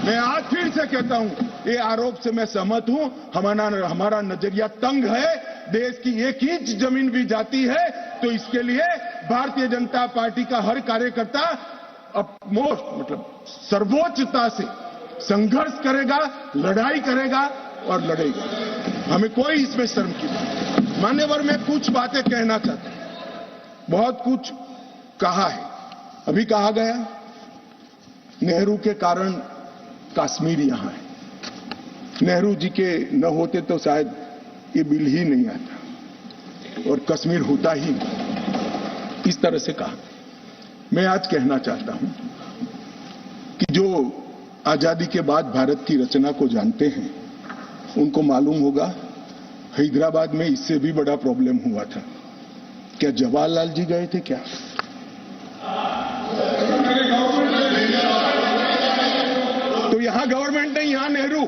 मैं आज फिर से कहता हूं, ये आरोप से मैं सहमत हूं। हमारा नजरिया तंग है। देश की एक इंच जमीन भी जाती है तो इसके लिए भारतीय जनता पार्टी का हर कार्यकर्ता सर्वोच्चता से संघर्ष करेगा, लड़ाई करेगा और लड़ेगा। हमें कोई इसमें शर्म की बात नहीं। मान्यवर, मैं कुछ बातें कहना चाहता हूं। बहुत कुछ कहा है। अभी कहा गया नेहरू के कारण कश्मीर यहां है। नेहरू जी के न होते तो शायद ये बिल ही नहीं आता और कश्मीर होता ही नहीं। इस तरह से कहा। मैं आज कहना चाहता हूं कि जो आजादी के बाद भारत की रचना को जानते हैं उनको मालूम होगा हैदराबाद में इससे भी बड़ा प्रॉब्लम हुआ था। क्या जवाहरलाल जी गए थे क्या? तो यहां गवर्नमेंट नहीं, यहां नेहरू।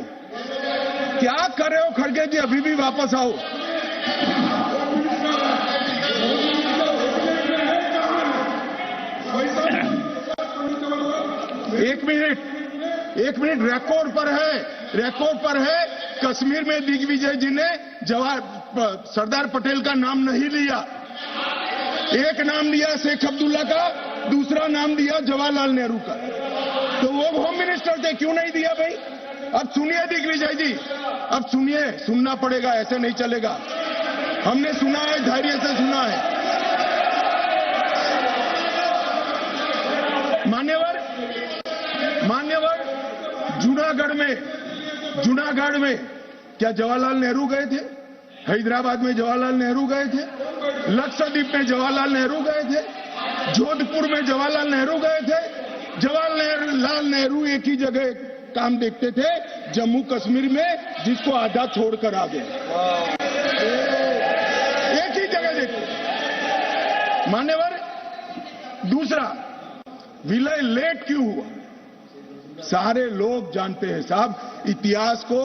क्या कर रहे हो खड़गे जी? अभी भी वापस आओ। एक मिनट रिकॉर्ड पर है। कश्मीर में दिग्विजय जी ने सरदार पटेल का नाम नहीं लिया। एक नाम लिया शेख अब्दुल्ला का, दूसरा नाम दिया जवाहरलाल नेहरू का। तो वो होम मिनिस्टर थे, क्यों नहीं दिया भाई? अब सुनिए दिग्विजय जी, अब सुनिए, सुनना पड़ेगा, ऐसे नहीं चलेगा। हमने सुना है, धैर्य से सुना है। मान्यवर, जूनागढ़ में क्या जवाहरलाल नेहरू गए थे? हैदराबाद में जवाहरलाल नेहरू गए थे? लक्षद्वीप में जवाहरलाल नेहरू गए थे? जोधपुर में जवाहरलाल नेहरू गए थे? जवाहरलाल नेहरू एक ही जगह काम देखते थे, जम्मू कश्मीर में, जिसको आधा छोड़कर आ गए। एक ही जगह देखते। मान्यवर, दूसरा, विलय लेट क्यों हुआ? सारे लोग जानते हैं साहब। इतिहास को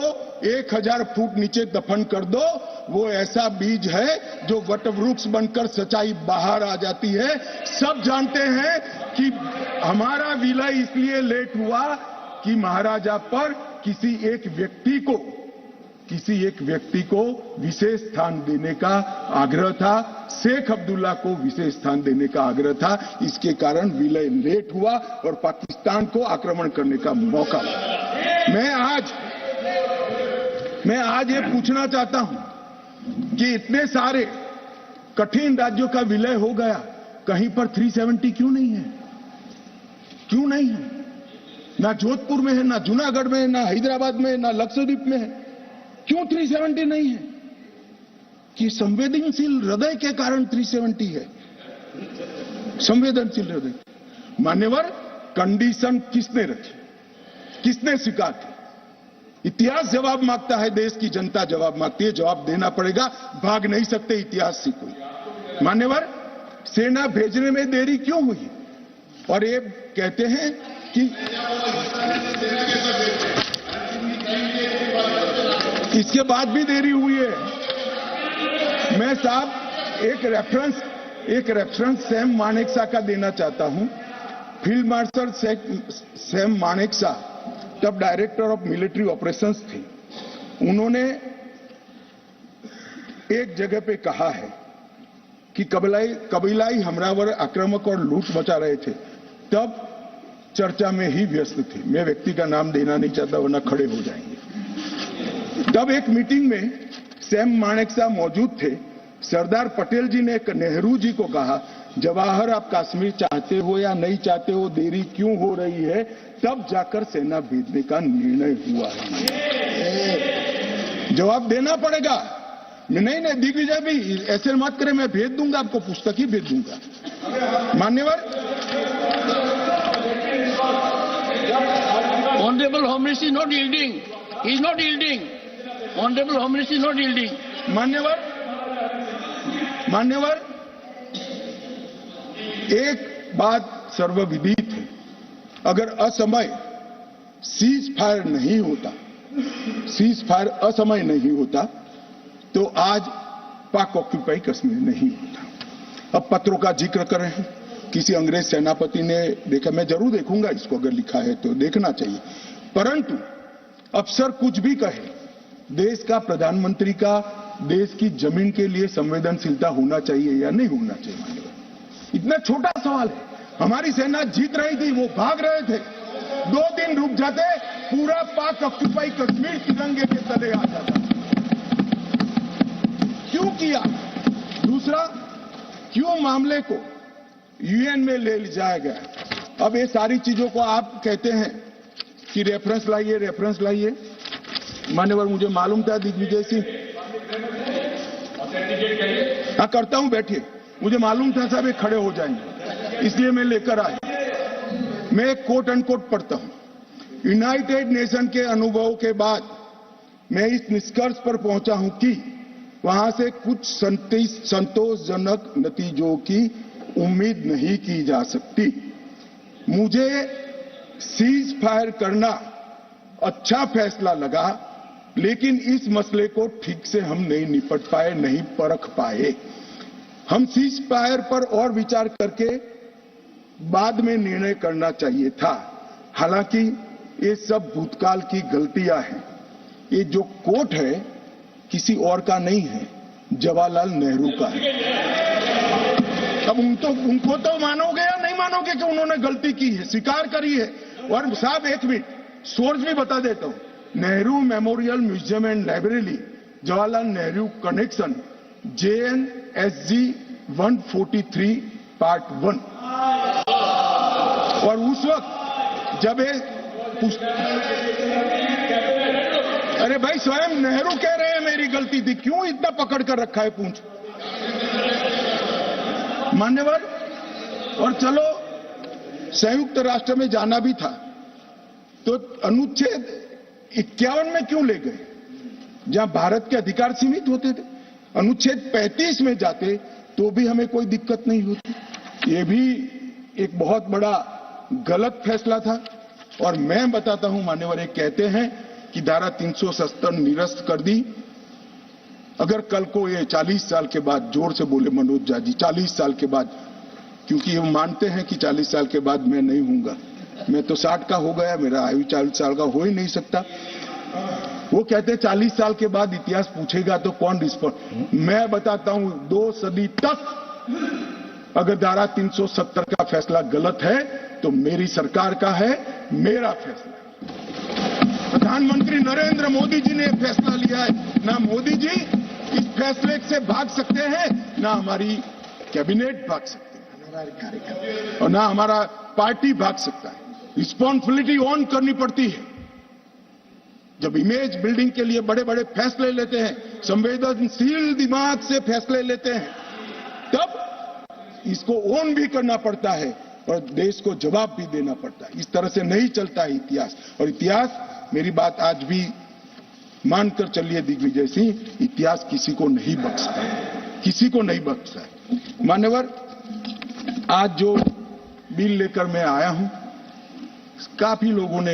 1000 फुट नीचे दफन कर दो, वो ऐसा बीज है जो वटवृक्ष बनकर सच्चाई बाहर आ जाती है। सब जानते हैं कि हमारा विलय इसलिए लेट हुआ कि महाराजा पर किसी एक व्यक्ति को विशेष स्थान देने का आग्रह था। शेख अब्दुल्ला को विशेष स्थान देने का आग्रह था। इसके कारण विलय लेट हुआ और पाकिस्तान को आक्रमण करने का मौका मिला। मैं आज ये पूछना चाहता हूं कि इतने सारे कठिन राज्यों का विलय हो गया, कहीं पर 370 क्यों नहीं है? क्यों नहीं है? ना जोधपुर में है, ना जूनागढ़ में है, ना हैदराबाद में है, ना लक्षद्वीप में है। क्यों 370 नहीं है? कि संवेदनशील हृदय के कारण 370 है। संवेदनशील हृदय। मान्यवर, कंडीशन किसने रखी? किसने स्वीकार की? इतिहास जवाब मांगता है, देश की जनता जवाब मांगती है। जवाब देना पड़ेगा, भाग नहीं सकते इतिहास से कोई। मान्यवर, सेना भेजने में देरी क्यों हुई? और ये कहते हैं कि इसके बाद भी देरी हुई है। मैं साहब एक रेफरेंस सैम मानेकशॉ का देना चाहता हूं। फील्ड मार्शल सैम मानेकशॉ तब डायरेक्टर ऑफ मिलिट्री ऑपरेशंस थे। उन्होंने एक जगह पे कहा है कि कबीलाई हमलावर आक्रामक और लूट मचा रहे थे, तब चर्चा में ही व्यस्त थे। मैं व्यक्ति का नाम देना नहीं चाहता वरना खड़े हो जाएंगे। तब एक मीटिंग में सैम मानेकशॉ मौजूद थे। सरदार पटेल जी ने नेहरू जी को कहा, जवाहर, आप कश्मीर चाहते हो या नहीं चाहते हो, देरी क्यों हो रही है? तब जाकर सेना भेजने का निर्णय हुआ है। जवाब देना पड़ेगा। नहीं, दिग्विजय भी ऐसे मत करें, मैं भेज दूंगा आपको, पुस्तक ही भेज दूंगा। मान्यवर, Honorable Home Minister is not yielding. He is not yielding. Honorable Home Minister is not yielding. मान्यवर, एक बात सर्वविदित है। अगर असमय सीज फायर असमय नहीं होता तो आज पाक ऑक्यूपाई कश्मीर नहीं होता। अब पत्रों का जिक्र कर रहे हैं, किसी अंग्रेज सेनापति ने देखा, मैं जरूर देखूंगा इसको, अगर लिखा है तो देखना चाहिए। परंतु अफसर कुछ भी कहे, देश का प्रधानमंत्री का देश की जमीन के लिए संवेदनशीलता होना चाहिए या नहीं होना चाहिए? इतना छोटा सवाल है। हमारी सेना जीत रही थी, वो भाग रहे थे, 2 दिन रुक जाते, पूरा पाक ऑक्यूपाई कश्मीर तिरंगे के तले आ जाता। क्यों किया? दूसरा, क्यों मामले को यूएन में ले जाया गया? अब ये सारी चीजों को आप कहते हैं कि रेफरेंस लाइए। मान्यवर, मुझे मालूम था दिग्विजय सिंह, हाँ करता हूं, बैठिए। मुझे मालूम था साहब ये खड़े हो जाएंगे, इसलिए मैं लेकर आया। मैं एक कोट अनकोट पढ़ता हूं। यूनाइटेड नेशन के अनुभव के बाद मैं इस निष्कर्ष पर पहुंचा हूं कि वहां से कुछ संतोषजनक नतीजों की उम्मीद नहीं की जा सकती। मुझे सीज फायर करना अच्छा फैसला लगा, लेकिन इस मसले को ठीक से हम नहीं निपट पाए, नहीं परख पाए। हम सीज फायर पर और विचार करके बाद में निर्णय करना चाहिए था। हालांकि ये सब भूतकाल की गलतियां हैं। ये जो कोट है किसी और का नहीं है, जवाहरलाल नेहरू का है। अब उनको तो मानोगे या नहीं मानोगे कि उन्होंने गलती की है, स्वीकार करी है। और साहब एक मिनट, सोर्स भी बता देता हूं। Nehru memorial museum and library, Jawaharlal Nehru connection, JNSG 143 part 1। और उस वक्त जब अरे भाई, स्वयं नेहरू कह रहे हैं मेरी गलती थी, क्यों इतना पकड़ कर रखा है पूंछ? मान्यवर, और चलो संयुक्त राष्ट्र में जाना भी था तो अनुच्छेद 51 में क्यों ले गए, जहां भारत के अधिकार सीमित होते थे? अनुच्छेद 35 में जाते तो भी हमें कोई दिक्कत नहीं होती। ये भी एक बहुत बड़ा गलत फैसला था। और मैं बताता हूं मान्यवर, एक कहते हैं कि धारा 370 निरस्त कर दी। अगर कल को ये 40 साल के बाद, जोर से बोले मनोज झा जी, 40 साल के बाद, क्योंकि हम मानते हैं कि 40 साल के बाद मैं नहीं हूंगा, मैं तो 60 का हो गया, मेरा आयु 40 साल का हो ही नहीं सकता। वो कहते हैं 40 साल के बाद इतिहास पूछेगा तो कौन रिस्पॉन्ड? मैं बताता हूं, 2 सदी तक अगर धारा 370 का फैसला गलत है तो मेरी सरकार का है, मेरा फैसला। प्रधानमंत्री नरेंद्र मोदी जी ने फैसला लिया है। ना मोदी जी इस फैसले से भाग सकते हैं, ना हमारी कैबिनेट भाग सकती है, और ना हमारा पार्टी भाग सकता है। रिस्पॉन्सिबिलिटी ऑन करनी पड़ती है। जब इमेज बिल्डिंग के लिए बड़े बड़े फैसले लेते हैं, संवेदनशील दिमाग से फैसले लेते हैं, तब इसको ऑन भी करना पड़ता है और देश को जवाब भी देना पड़ता है। इस तरह से नहीं चलता है इतिहास। और इतिहास, मेरी बात आज भी मानकर चलिए दिग्विजय सिंह, इतिहास किसी को नहीं बख्शता है, किसी को नहीं बख्शता है। मान्यवर, आज जो बिल लेकर मैं आया हूं, काफी लोगों ने